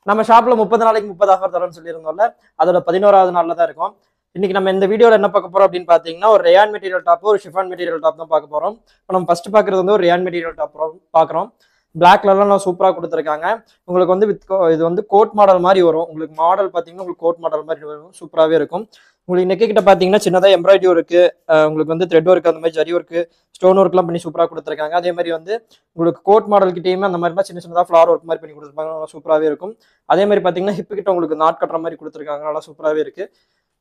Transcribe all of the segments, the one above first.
நம்ம ஷாப்ல 30 நாளைக்கு 30 ஆஃபர் தரோம்னு சொல்லியிருந்தோம்ல, அதோட 11வது நாள்ல தான் இருக்கும். இன்னைக்கு நம்ம இந்த வீடியோல என்ன பார்க்க போறோம் அப்படின்னு பாத்தீங்கன்னா, ஒரு ரேயான் மெட்டீரியல் டாப், ஒரு ஷிஃபான் மெட்டீரியல் டாப் தான் பார்க்க போறோம். இப்போ நம்ம ஃபர்ஸ்ட் பாக்குறது வந்து ஒரு ரேயான் மெட்டீரியல் டாப் பாக்குறோம். பிளாக் கலர்ல சூப்பரா கொடுத்துருக்காங்க. உங்களுக்கு வந்து இது வந்து கோட் மாடல் மாதிரி வரும். உங்களுக்கு மாடல் பாத்தீங்கன்னா உங்களுக்கு கோட் மாடல் மாதிரி வரும். சூப்பராகவே இருக்கும். உங்களுக்கு நெக் கிட்ட பாத்தீங்கன்னா சின்னதாக எம்ப்ராய்டரி இருக்கு. உங்களுக்கு வந்து த்ரெட் ஒர்க் அந்த மாதிரி ஜரி ஒர்க், ஸ்டோன் ஒர்க்லாம் பண்ணி சூப்பராக கொடுத்துருக்காங்க. அதே மாதிரி வந்து உங்களுக்கு கோட் மாடல் கிட்டேயுமே அந்த மாதிரி சின்ன சின்னதாக ஃபிளார் ஒர்க் மாதிரி பண்ணி கொடுத்துருப்பாங்க. நல்லா சூப்பராகவே இருக்கும். அதே மாதிரி பாத்தீங்கன்னா ஹிப் கிட்ட உங்களுக்கு நாட் கட்டுற மாதிரி கொடுத்துருக்காங்க. நல்லா சூப்பராகவே இருக்கு.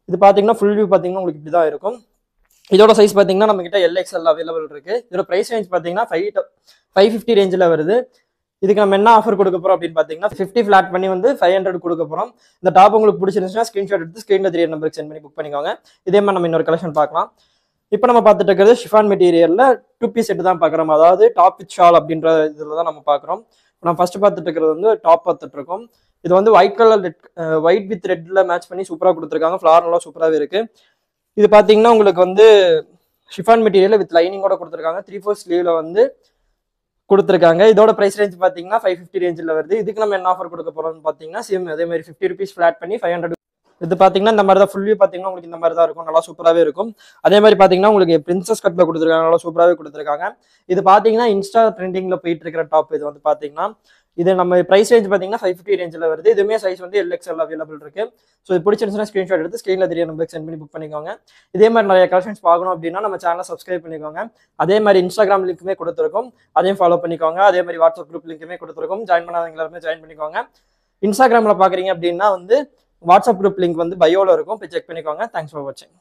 இது பாத்தீங்கன்னா ஃபுல் வியூ பாத்தீங்கன்னா உங்களுக்கு இப்படி தான் இருக்கும். இதோட சைஸ் பாத்தீங்கன்னா நம்ம கிட்ட LXL அவைலபிள் இருக்கு. இதோட பிரைஸ் ரேஞ்ச் பாத்தீங்கன்னா 550 ரேஞ்சில் வருது. இதுக்கு நம்ம என்ன ஆஃபர் கொடுக்க போறோம் அப்படின்னு பாத்தீங்கன்னா 50 ஃபிளாட் பண்ணி வந்து 500 கொடுக்க போறோம். இந்த டாப் உங்களுக்கு பிடிச்சிருந்துச்சுன்னா ஸ்கிரீன்ஷாட் எடுத்து ஸ்கிரீன்ல தெரிய நம்பருக்கு சென்ட் பண்ணி புக் பண்ணிக்கோங்க. இதே மாதிரி நம்ம இன்னொரு கலெக்ஷன் பார்க்கலாம். இப்போ நம்ம பார்த்துட்டு இருக்கிறது ஷிஃபான் மெட்டீரியல்ல 2 பீஸ் செட் தான் பார்க்குறோம். அதாவது டாப் வித் ஷால் அப்படின்ற இதில் தான் நம்ம பார்க்குறோம். நம்ம ஃபர்ஸ்ட் பார்த்துட்டு இருக்கிறது வந்து டாப் பார்த்துட்டு இருக்கோம். இது வந்து ஒயிட் வித் ரெட்ல மேட்ச் பண்ணி சூப்பராக கொடுத்துருக்காங்க. ஃபிளார் நல்லா சூப்பராகவே இருக்கு. இது பார்த்தீங்கன்னா உங்களுக்கு வந்து ஷிஃபான் மெட்டீரியல் வித் லைனிங்கோட கொடுத்துருக்காங்க. 3/4 ஸ்லீவ்ல வந்து கொடுத்துருக்காங்க. இதோட பிரைஸ் ரேஞ்ச் பார்த்தீங்கன்னா 550 ரேஞ்சில் வருது. இதுக்கு நம்ம என்ன ஆஃபர் கொடுக்க போறோம்னு பார்த்தீங்கன்னா சேம் அதே மாதிரி 50 ருபீஸ் ஃபிளாட் பண்ணி 500. இது பார்த்தீங்கன்னா இந்த மாதிரி தான் ஃபுல் வியூ பார்த்தீங்கன்னா உங்களுக்கு இந்த மாதிரி தான் இருக்கும். நல்லா சூப்பராகவே இருக்கும். அதே மாதிரி பார்த்தீங்கன்னா உங்களுக்கு பிரின்சஸ் கட்டில் கொடுத்துருக்காங்க. நல்லா சூப்பராகவே கொடுத்துருக்காங்க. இது பார்த்தீங்கன்னா இன்ஸ்டா ட்ரெண்டிங்ல போயிட்டு இருக்கிற டாப். இது வந்து பார்த்தீங்கன்னா இது நம்ம பிரைஸ் ரேஞ்ச் பார்த்தீங்கன்னா 550 ரேஞ்சில் வருது. இதுவுமே சைஸ் வந்து LXL அவைலபிள் இருக்கு. ஸோ இது பிடிச்சிருந்துச்சுன்னா ஸ்க்ரீன்ஷாட் எடுத்து ஸ்க்ரீனில் தெரிய நம்பருக்கு சென்ட் பண்ணி புக் பண்ணிக்கோங்க. இதே மாதிரி நிறைய கலெக்ஷன்ஸ் பார்க்கணும் அப்படின்னா நம்ம சேனலை சப்ஸ்கிரைப் பண்ணிக்கோங்க. அதே மாதிரி இன்ஸ்டாகிராம் லிங்க்குமே கொடுத்துருக்கோம். அதையும் ஃபாலோ பண்ணிக்கோங்க. அதே மாதிரி வாட்ஸ்அப் குரூப் லிங்க்குமே கொடுத்துருக்கோம். ஜாயின் பண்ணாதவங்க எல்லாருமே ஜாயின் பண்ணிக்கோங்க. இன்ஸ்டாகிராமில் பார்க்குறீங்க அப்படின்னா வந்து வாட்ஸ்அப் குரூப் லிங்க் வந்து பயோவில் இருக்கும். போய் செக் பண்ணிக்கோங்க. தேங்க்ஸ் ஃபார் வாட்சிங்.